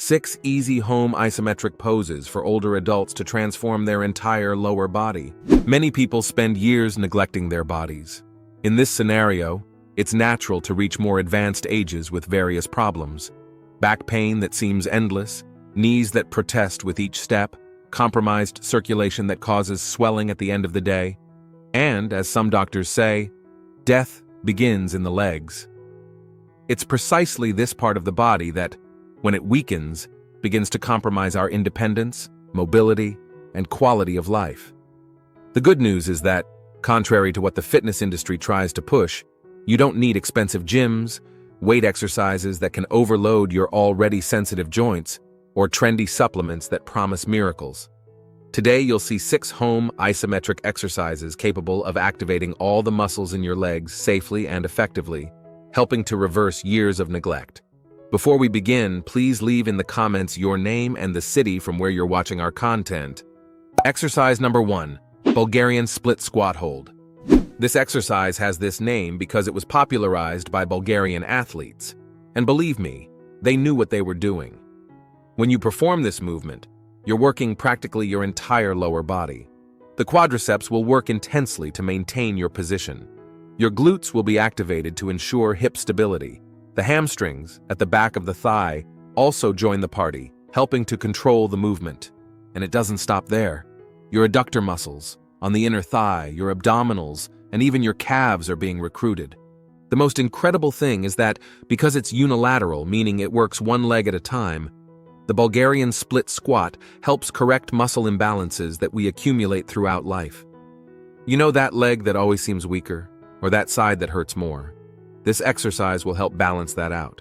6 easy home isometric poses for older adults to transform their entire lower body. Many people spend years neglecting their bodies. In this scenario, it's natural to reach more advanced ages with various problems. Back pain that seems endless, knees that protest with each step, compromised circulation that causes swelling at the end of the day, and, as some doctors say, death begins in the legs. It's precisely this part of the body that, when it weakens, begins to compromise our independence, mobility, and quality of life. The good news is that, contrary to what the fitness industry tries to push, you don't need expensive gyms, weight exercises that can overload your already sensitive joints, or trendy supplements that promise miracles. Today you'll see 6 home isometric exercises capable of activating all the muscles in your legs safely and effectively, helping to reverse years of neglect. Before we begin, please leave in the comments your name and the city from where you're watching our content. Exercise number 1, Bulgarian split squat hold. This exercise has this name because it was popularized by Bulgarian athletes. And believe me, they knew what they were doing. When you perform this movement, you're working practically your entire lower body. The quadriceps will work intensely to maintain your position. Your glutes will be activated to ensure hip stability. The hamstrings, at the back of the thigh, also join the party, helping to control the movement. And it doesn't stop there. Your adductor muscles, on the inner thigh, your abdominals, and even your calves are being recruited. The most incredible thing is that, because it's unilateral, meaning it works one leg at a time, the Bulgarian split squat helps correct muscle imbalances that we accumulate throughout life. You know that leg that always seems weaker, or that side that hurts more? This exercise will help balance that out.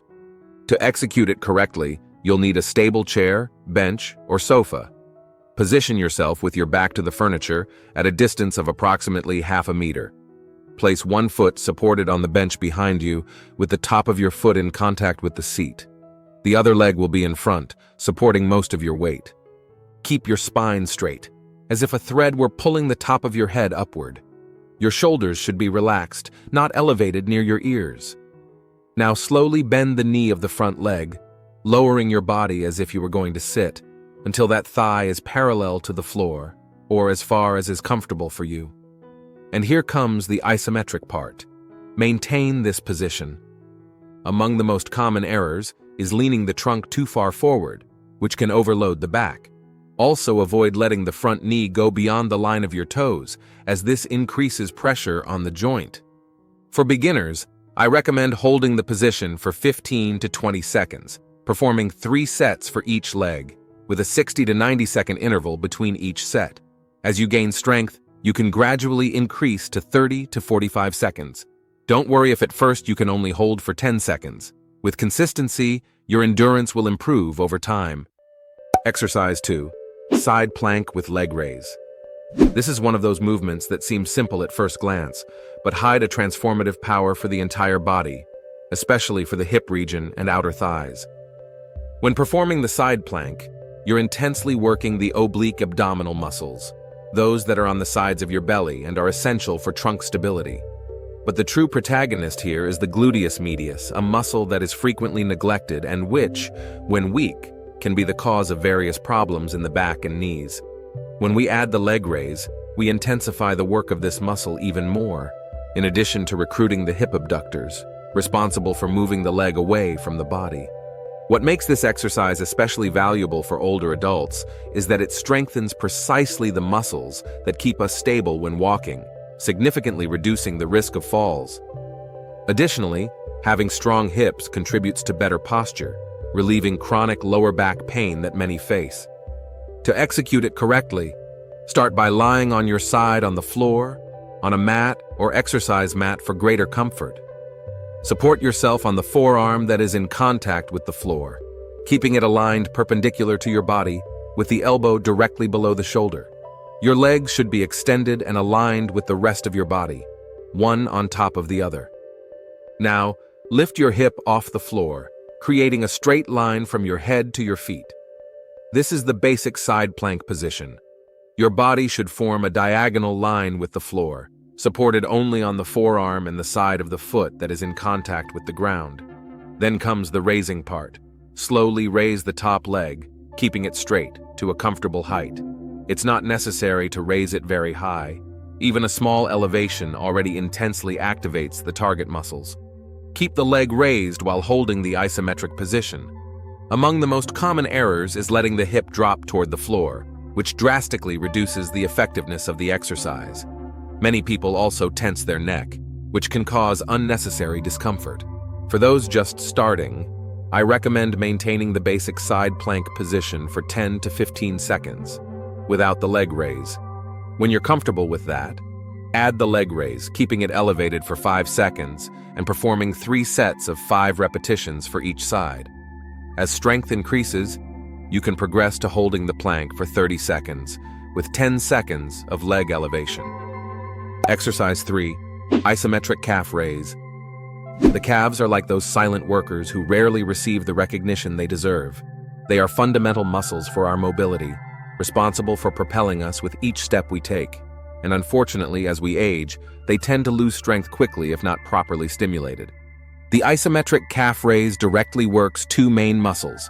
To execute it correctly, you'll need a stable chair, bench, or sofa. Position yourself with your back to the furniture at a distance of approximately half a meter. Place one foot supported on the bench behind you with the top of your foot in contact with the seat. The other leg will be in front, supporting most of your weight. Keep your spine straight, as if a thread were pulling the top of your head upward. Your shoulders should be relaxed, not elevated near your ears. Now slowly bend the knee of the front leg, lowering your body as if you were going to sit, until that thigh is parallel to the floor, or as far as is comfortable for you. And here comes the isometric part. Maintain this position. Among the most common errors is leaning the trunk too far forward, which can overload the back. Also avoid letting the front knee go beyond the line of your toes, as this increases pressure on the joint. For beginners, I recommend holding the position for 15 to 20 seconds, performing 3 sets for each leg, with a 60 to 90 second interval between each set. As you gain strength, you can gradually increase to 30 to 45 seconds. Don't worry if at first you can only hold for 10 seconds. With consistency, your endurance will improve over time. Exercise 2. Side plank with leg raise. This is one of those movements that seem simple at first glance, but hide a transformative power for the entire body, especially for the hip region and outer thighs. When performing the side plank, you're intensely working the oblique abdominal muscles, those that are on the sides of your belly and are essential for trunk stability. But the true protagonist here is the gluteus medius, a muscle that is frequently neglected and which, when weak, can be the cause of various problems in the back and knees. When we add the leg raise, we intensify the work of this muscle even more, in addition to recruiting the hip abductors, responsible for moving the leg away from the body. What makes this exercise especially valuable for older adults is that it strengthens precisely the muscles that keep us stable when walking, significantly reducing the risk of falls. Additionally, having strong hips contributes to better posture, relieving chronic lower back pain that many face. To execute it correctly, start by lying on your side on the floor, on a mat or exercise mat for greater comfort. Support yourself on the forearm that is in contact with the floor, keeping it aligned perpendicular to your body with the elbow directly below the shoulder. Your legs should be extended and aligned with the rest of your body, one on top of the other. Now, lift your hip off the floor, creating a straight line from your head to your feet. This is the basic side plank position. Your body should form a diagonal line with the floor, supported only on the forearm and the side of the foot that is in contact with the ground. Then comes the raising part. Slowly raise the top leg, keeping it straight to a comfortable height. It's not necessary to raise it very high. Even a small elevation already intensely activates the target muscles. Keep the leg raised while holding the isometric position. Among the most common errors is letting the hip drop toward the floor, which drastically reduces the effectiveness of the exercise. Many people also tense their neck, which can cause unnecessary discomfort. For those just starting, I recommend maintaining the basic side plank position for 10 to 15 seconds, without the leg raise. When you're comfortable with that, add the leg raise, keeping it elevated for 5 seconds and performing 3 sets of 5 repetitions for each side. As strength increases, you can progress to holding the plank for 30 seconds, with 10 seconds of leg elevation. Exercise 3, isometric calf raise. The calves are like those silent workers who rarely receive the recognition they deserve. They are fundamental muscles for our mobility, responsible for propelling us with each step we take. And unfortunately, as we age, they tend to lose strength quickly if not properly stimulated. The isometric calf raise directly works 2 main muscles,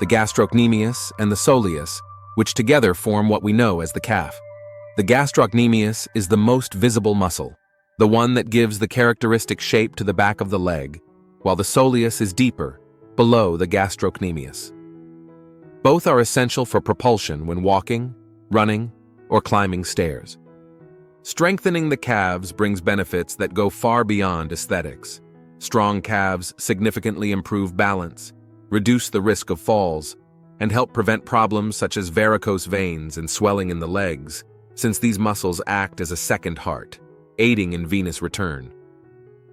the gastrocnemius and the soleus, which together form what we know as the calf. The gastrocnemius is the most visible muscle, the one that gives the characteristic shape to the back of the leg, while the soleus is deeper, below the gastrocnemius. Both are essential for propulsion when walking, running, or climbing stairs. Strengthening the calves brings benefits that go far beyond aesthetics. Strong calves significantly improve balance, reduce the risk of falls, and help prevent problems such as varicose veins and swelling in the legs, since these muscles act as a second heart, aiding in venous return.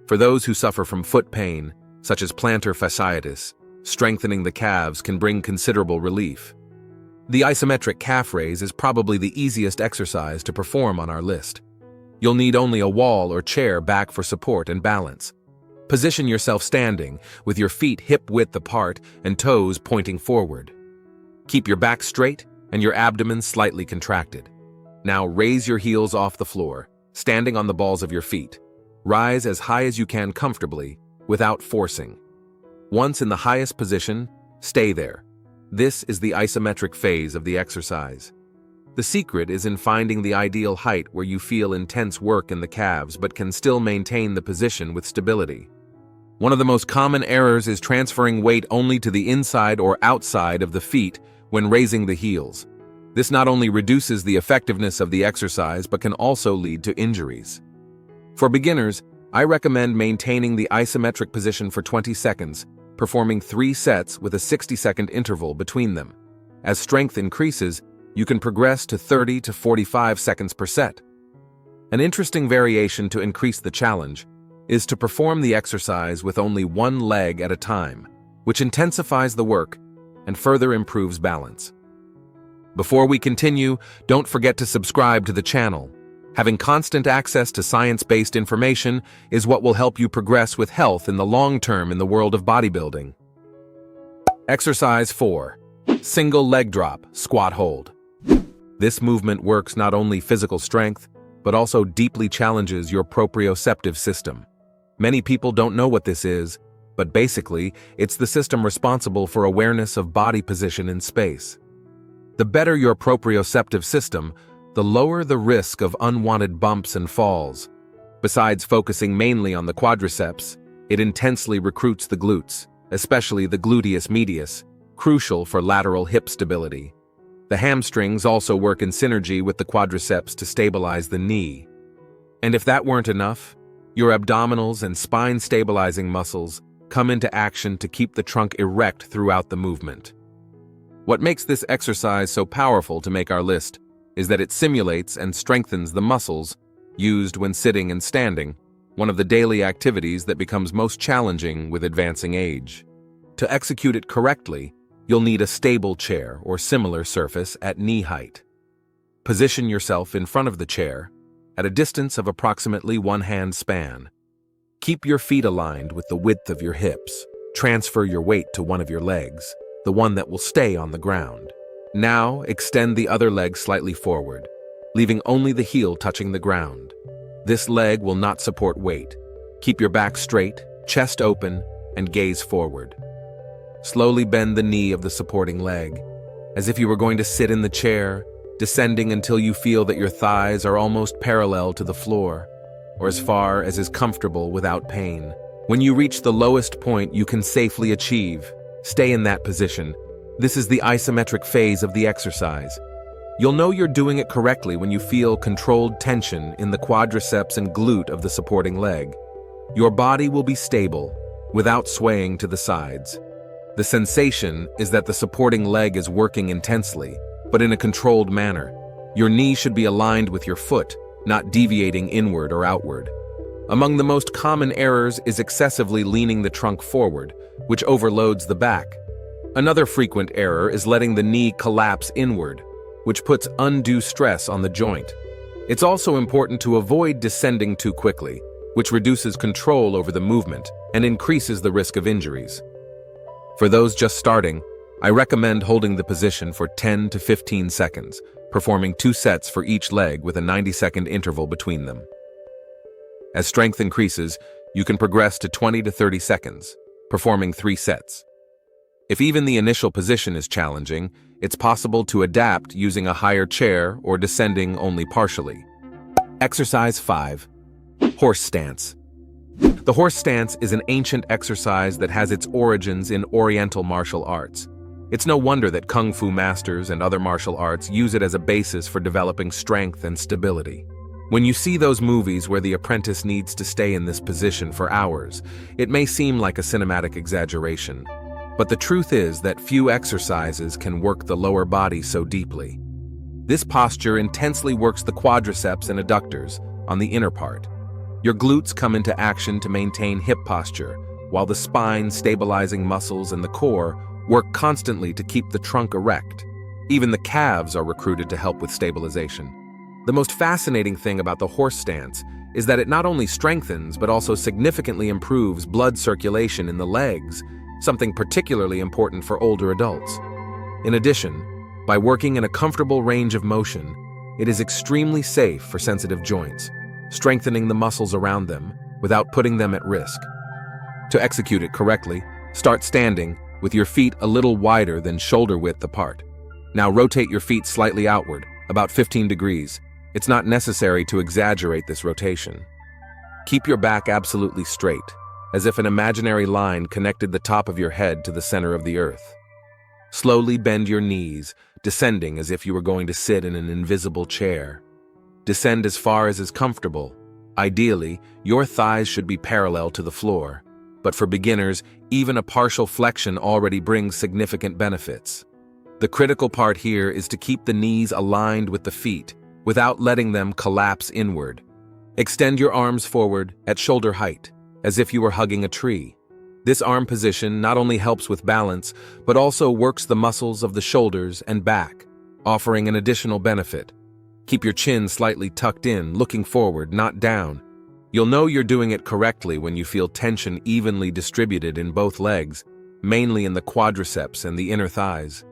For those who suffer from foot pain, such as plantar fasciitis, strengthening the calves can bring considerable relief. The isometric calf raise is probably the easiest exercise to perform on our list. You'll need only a wall or chair back for support and balance. Position yourself standing, with your feet hip-width apart and toes pointing forward. Keep your back straight and your abdomen slightly contracted. Now raise your heels off the floor, standing on the balls of your feet. Rise as high as you can comfortably, without forcing. Once in the highest position, stay there. This is the isometric phase of the exercise. The secret is in finding the ideal height where you feel intense work in the calves but can still maintain the position with stability. One of the most common errors is transferring weight only to the inside or outside of the feet when raising the heels. This not only reduces the effectiveness of the exercise but can also lead to injuries. For beginners, I recommend maintaining the isometric position for 20 seconds, performing 3 sets with a 60-second interval between them. As strength increases, you can progress to 30 to 45 seconds per set. An interesting variation to increase the challenge is to perform the exercise with only one leg at a time, which intensifies the work and further improves balance. Before we continue, don't forget to subscribe to the channel. Having constant access to science-based information is what will help you progress with health in the long term in the world of bodybuilding. Exercise 4. Single leg drop, squat hold. This movement works not only physical strength, but also deeply challenges your proprioceptive system. Many people don't know what this is, but basically, it's the system responsible for awareness of body position in space. The better your proprioceptive system, the lower the risk of unwanted bumps and falls. Besides focusing mainly on the quadriceps, it intensely recruits the glutes, especially the gluteus medius, crucial for lateral hip stability. The hamstrings also work in synergy with the quadriceps to stabilize the knee. And if that weren't enough, your abdominals and spine-stabilizing muscles come into action to keep the trunk erect throughout the movement. What makes this exercise so powerful to make our list is that it simulates and strengthens the muscles used when sitting and standing, one of the daily activities that becomes most challenging with advancing age. To execute it correctly, you'll need a stable chair or similar surface at knee height. Position yourself in front of the chair at a distance of approximately 1 hand span. Keep your feet aligned with the width of your hips. Transfer your weight to one of your legs, the one that will stay on the ground. Now, extend the other leg slightly forward, leaving only the heel touching the ground. This leg will not support weight. Keep your back straight, chest open, and gaze forward. Slowly bend the knee of the supporting leg, as if you were going to sit in the chair, descending until you feel that your thighs are almost parallel to the floor, or as far as is comfortable without pain. When you reach the lowest point you can safely achieve, stay in that position. This is the isometric phase of the exercise. You'll know you're doing it correctly when you feel controlled tension in the quadriceps and glute of the supporting leg. Your body will be stable, without swaying to the sides. The sensation is that the supporting leg is working intensely, but in a controlled manner. Your knee should be aligned with your foot, not deviating inward or outward. Among the most common errors is excessively leaning the trunk forward, which overloads the back. Another frequent error is letting the knee collapse inward, which puts undue stress on the joint. It's also important to avoid descending too quickly, which reduces control over the movement and increases the risk of injuries. For those just starting, I recommend holding the position for 10 to 15 seconds, performing 2 sets for each leg with a 90-second interval between them. As strength increases, you can progress to 20 to 30 seconds, performing 3 sets. If even the initial position is challenging, it's possible to adapt using a higher chair or descending only partially. Exercise 5. Horse stance. The horse stance is an ancient exercise that has its origins in Oriental martial arts. It's no wonder that Kung Fu masters and other martial arts use it as a basis for developing strength and stability. When you see those movies where the apprentice needs to stay in this position for hours, it may seem like a cinematic exaggeration. But the truth is that few exercises can work the lower body so deeply. This posture intensely works the quadriceps and adductors on the inner part. Your glutes come into action to maintain hip posture, while the spine, stabilizing muscles, and the core work constantly to keep the trunk erect. Even the calves are recruited to help with stabilization. The most fascinating thing about the horse stance is that it not only strengthens but also significantly improves blood circulation in the legs, something particularly important for older adults. In addition, by working in a comfortable range of motion, it is extremely safe for sensitive joints, strengthening the muscles around them without putting them at risk. To execute it correctly, start standing with your feet a little wider than shoulder width apart. Now rotate your feet slightly outward, about 15 degrees. It's not necessary to exaggerate this rotation. Keep your back absolutely straight, as if an imaginary line connected the top of your head to the center of the earth. Slowly bend your knees, descending as if you were going to sit in an invisible chair. Descend as far as is comfortable. Ideally, your thighs should be parallel to the floor, but for beginners, even a partial flexion already brings significant benefits. The critical part here is to keep the knees aligned with the feet, without letting them collapse inward. Extend your arms forward at shoulder height, as if you were hugging a tree. This arm position not only helps with balance, but also works the muscles of the shoulders and back, offering an additional benefit. Keep your chin slightly tucked in, looking forward, not down. You'll know you're doing it correctly when you feel tension evenly distributed in both legs, mainly in the quadriceps and the inner thighs.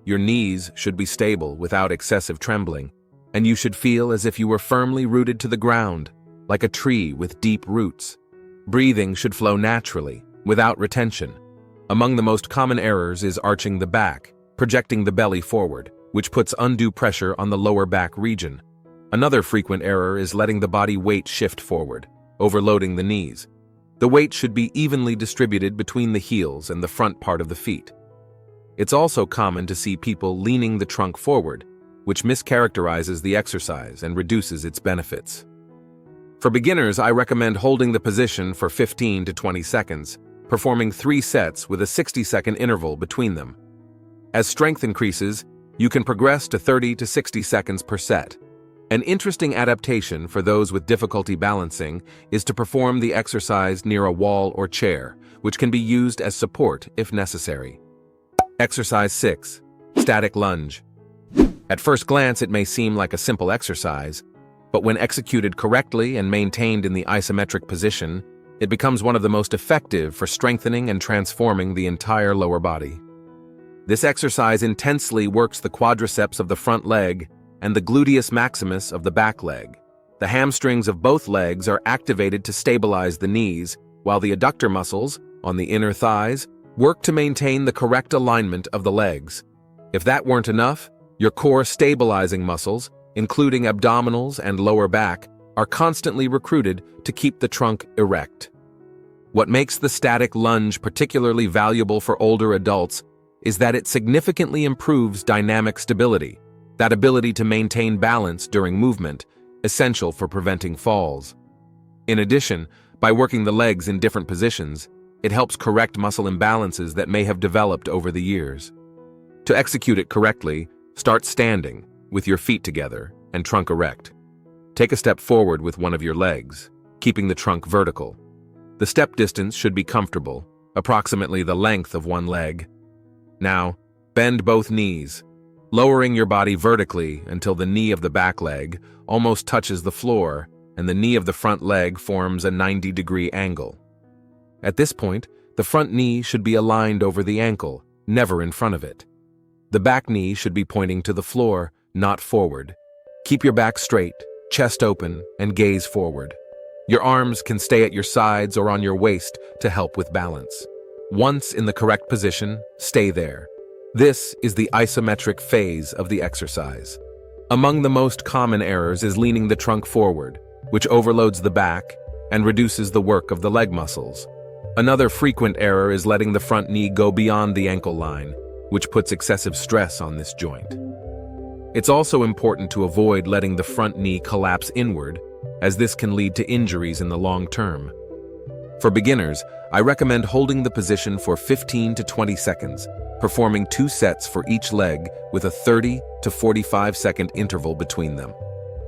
Your knees should be stable without excessive trembling, and you should feel as if you were firmly rooted to the ground, like a tree with deep roots. Breathing should flow naturally, without retention. Among the most common errors is arching the back, projecting the belly forward, which puts undue pressure on the lower back region. Another frequent error is letting the body weight shift forward, overloading the knees. The weight should be evenly distributed between the heels and the front part of the feet. It's also common to see people leaning the trunk forward, which mischaracterizes the exercise and reduces its benefits. For beginners, I recommend holding the position for 15 to 20 seconds, performing 3 sets with a 60-second interval between them. As strength increases, you can progress to 30 to 60 seconds per set. An interesting adaptation for those with difficulty balancing is to perform the exercise near a wall or chair, which can be used as support if necessary. Exercise 6. Static lunge. At first glance, it may seem like a simple exercise, but when executed correctly and maintained in the isometric position, it becomes one of the most effective for strengthening and transforming the entire lower body. This exercise intensely works the quadriceps of the front leg and the gluteus maximus of the back leg. The hamstrings of both legs are activated to stabilize the knees, while the adductor muscles, on the inner thighs, Work to maintain the correct alignment of the legs. If that weren't enough, your core stabilizing muscles, including abdominals and lower back, are constantly recruited to keep the trunk erect. What makes the static lunge particularly valuable for older adults is that it significantly improves dynamic stability, that ability to maintain balance during movement, essential for preventing falls. In addition, by working the legs in different positions, it helps correct muscle imbalances that may have developed over the years. To execute it correctly, start standing, with your feet together and trunk erect. Take a step forward with one of your legs, keeping the trunk vertical. The step distance should be comfortable, approximately the length of one leg. Now, bend both knees, lowering your body vertically until the knee of the back leg almost touches the floor and the knee of the front leg forms a 90-degree angle. At this point, the front knee should be aligned over the ankle, never in front of it. The back knee should be pointing to the floor, not forward. Keep your back straight, chest open, and gaze forward. Your arms can stay at your sides or on your waist to help with balance. Once in the correct position, stay there. This is the isometric phase of the exercise. Among the most common errors is leaning the trunk forward, which overloads the back and reduces the work of the leg muscles. Another frequent error is letting the front knee go beyond the ankle line, which puts excessive stress on this joint. It's also important to avoid letting the front knee collapse inward, as this can lead to injuries in the long term. For beginners, I recommend holding the position for 15 to 20 seconds, performing 2 sets for each leg with a 30 to 45-second interval between them.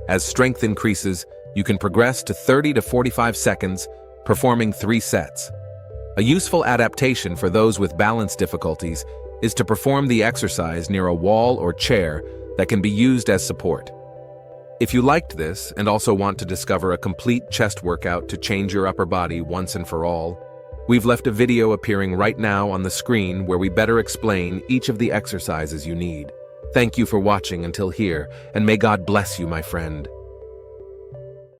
As strength increases, you can progress to 30 to 45 seconds, performing 3 sets. A useful adaptation for those with balance difficulties is to perform the exercise near a wall or chair that can be used as support. If you liked this and also want to discover a complete chest workout to change your upper body once and for all, we've left a video appearing right now on the screen where we better explain each of the exercises you need. Thank you for watching until here, and may God bless you, my friend.